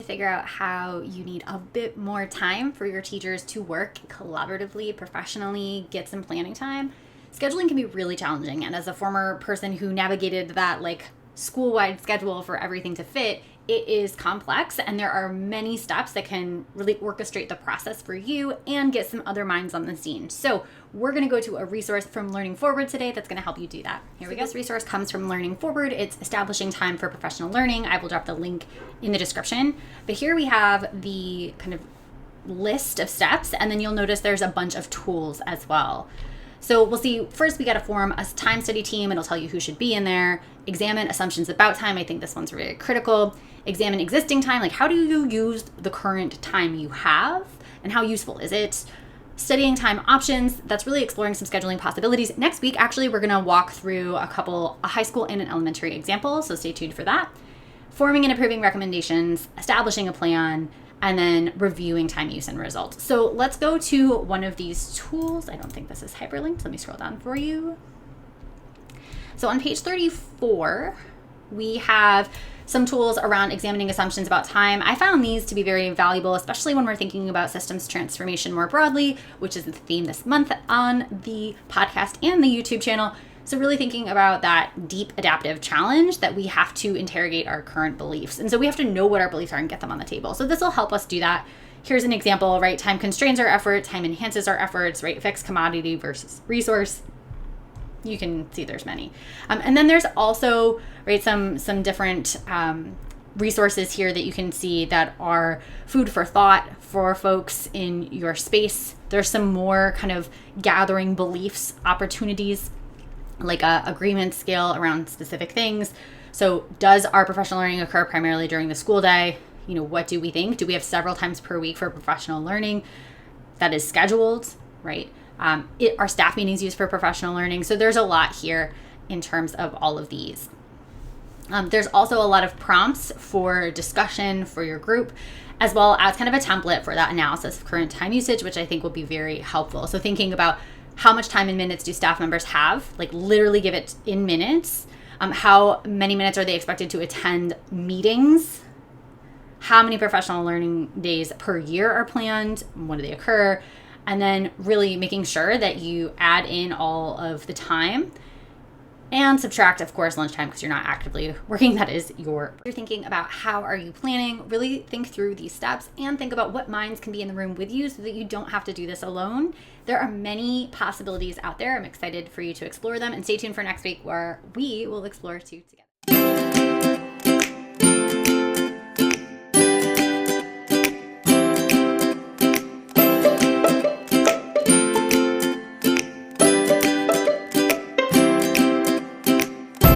figure out how you need a bit more time for your teachers to work collaboratively, professionally, get some planning time, scheduling can be really challenging. And as a former person who navigated that school-wide schedule for everything to fit, it is complex, and there are many steps that can really orchestrate the process for you and get some other minds on the scene. So we're going to go to a resource from Learning Forward today that's going to help you do that. Here we go. This resource comes from Learning Forward. It's Establishing Time for Professional Learning. I will drop the link in the description. But here we have the kind of list of steps, and then you'll notice there's a bunch of tools as well. So we'll see, first we got to form a time study team. It'll tell you who should be in there. Examine assumptions about time. I think this one's really critical. Examine existing time. Like, how do you use the current time you have and how useful is it? Studying time options. That's really exploring some scheduling possibilities. Next week, actually, we're going to walk through a high school and an elementary example. So stay tuned for that. Forming and approving recommendations, establishing a plan, and then reviewing time use and results. So let's go to one of these tools. I don't think this is hyperlinked. Let me scroll down for you. So on page 34, we have some tools around examining assumptions about time. I found these to be very valuable, especially when we're thinking about systems transformation more broadly, which is the theme this month on the podcast and the YouTube channel. So really thinking about that deep adaptive challenge that we have to interrogate our current beliefs. And so we have to know what our beliefs are and get them on the table. So this will help us do that. Here's an example, right? Time constrains our effort, time enhances our efforts, right? Fixed commodity versus resource. You can see there's many. And then there's also, right, some different resources here that you can see that are food for thought for folks in your space. There's some more kind of gathering beliefs opportunities, like a agreement scale around specific things. So does our professional learning occur primarily during the school day? You know, what do we think? Do we have several times per week for professional learning that is scheduled, right? Are staff meetings used for professional learning? So there's a lot here in terms of all of these. There's also a lot of prompts for discussion for your group, as well as kind of a template for that analysis of current time usage, which I think will be very helpful. So thinking about how much time in minutes do staff members have, like literally give it in minutes. How many minutes are they expected to attend meetings? How many professional learning days per year are planned? When do they occur? And then really making sure that you add in all of the time and subtract, of course, lunchtime because you're not actively working. That is you're thinking about how are you planning. Really think through these steps and think about what minds can be in the room with you so that you don't have to do this alone. There are many possibilities out there. I'm excited for you to explore them, and stay tuned for next week where we will explore two together.